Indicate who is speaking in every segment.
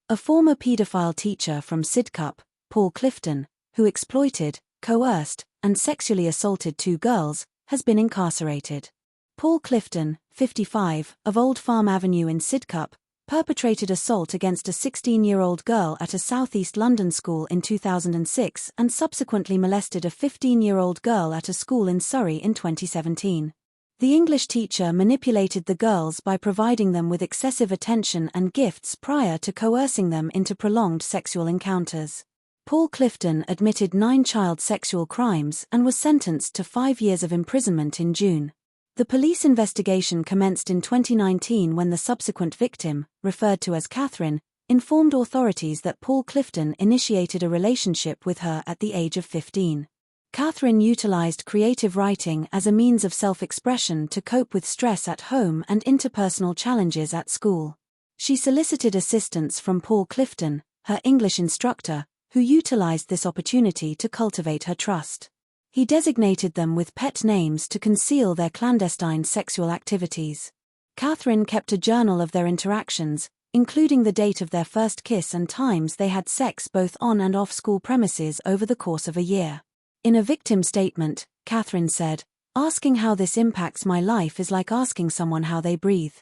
Speaker 1: A former paedophile teacher from Sidcup, Paul Clifton, who exploited, coerced, and sexually assaulted 2 girls, has been incarcerated. Paul Clifton, 55, of Old Farm Avenue in Sidcup, perpetrated assault against a 16-year-old girl at a southeast London school in 2006 and subsequently molested a 15-year-old girl at a school in Surrey in 2017. The English teacher manipulated the girls by providing them with excessive attention and gifts prior to coercing them into prolonged sexual encounters. Paul Clifton admitted 9 child sexual crimes and was sentenced to 5 years of imprisonment in June. The police investigation commenced in 2019 when the subsequent victim, referred to as Katherine, informed authorities that Paul Clifton initiated a relationship with her at the age of 15. Katherine utilised creative writing as a means of self-expression to cope with stress at home and interpersonal challenges at school. She solicited assistance from Paul Clifton, her English instructor, who utilised this opportunity to cultivate her trust. He designated them with pet names to conceal their clandestine sexual activities. Katherine kept a journal of their interactions, including the date of their first kiss and times they had sex both on and off school premises over the course of a year. In a victim statement, Katherine said, "Asking how this impacts my life is like asking someone how they breathe.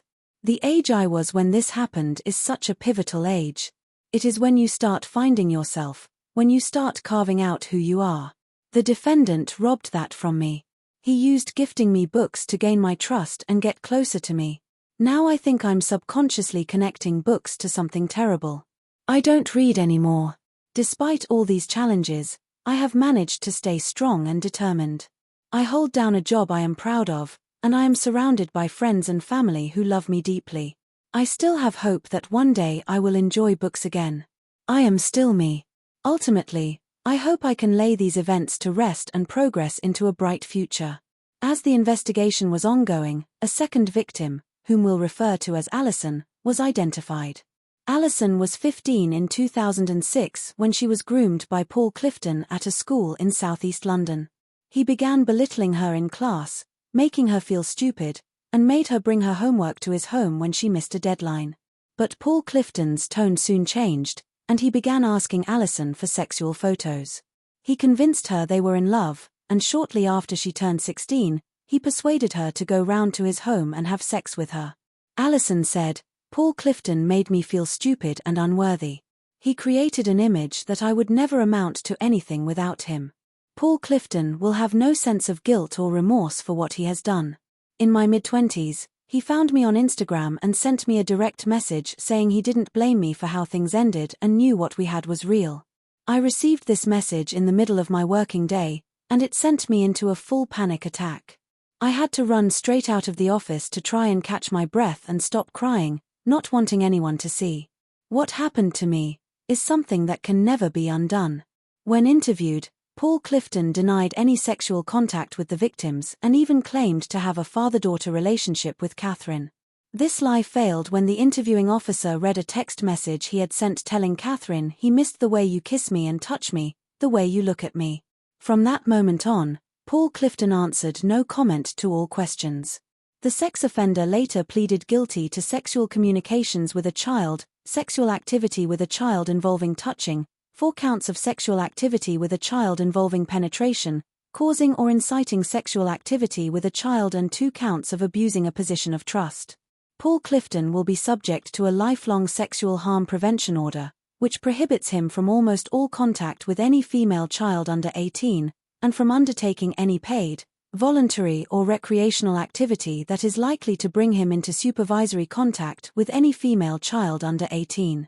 Speaker 1: The age I was when this happened is such a pivotal age. It is when you start finding yourself, when you start carving out who you are. The defendant robbed that from me. He used gifting me books to gain my trust and get closer to me. Now I think I'm subconsciously connecting books to something terrible. I don't read anymore. Despite all these challenges, I have managed to stay strong and determined. I hold down a job I am proud of, and I am surrounded by friends and family who love me deeply. I still have hope that one day I will enjoy books again. I am still me. Ultimately, I hope I can lay these events to rest and progress into a bright future." As the investigation was ongoing, a second victim, whom we'll refer to as Alison, was identified. Alison was 15 in 2006 when she was groomed by Paul Clifton at a school in southeast London. He began belittling her in class, making her feel stupid, and made her bring her homework to his home when she missed a deadline. But Paul Clifton's tone soon changed, and he began asking Alison for sexual photos. He convinced her they were in love, and shortly after she turned 16, he persuaded her to go round to his home and have sex with her. Alison said, "Paul Clifton made me feel stupid and unworthy. He created an image that I would never amount to anything without him. Paul Clifton will have no sense of guilt or remorse for what he has done. In my mid-20s, he found me on Instagram and sent me a direct message saying he didn't blame me for how things ended and knew what we had was real. I received this message in the middle of my working day, and it sent me into a full panic attack. I had to run straight out of the office to try and catch my breath and stop crying, not wanting anyone to see. What happened to me is something that can never be undone." When interviewed, Paul Clifton denied any sexual contact with the victims and even claimed to have a father-daughter relationship with Katherine. This lie failed when the interviewing officer read a text message he had sent telling Katherine he missed the way you kiss me and touch me, the way you look at me. From that moment on, Paul Clifton answered no comment to all questions. The sex offender later pleaded guilty to sexual communications with a child, sexual activity with a child involving touching, 4 counts of sexual activity with a child involving penetration, causing or inciting sexual activity with a child, and 2 counts of abusing a position of trust. Paul Clifton will be subject to a lifelong sexual harm prevention order, which prohibits him from almost all contact with any female child under 18, and from undertaking any paid, voluntary or recreational activity that is likely to bring him into supervisory contact with any female child under 18.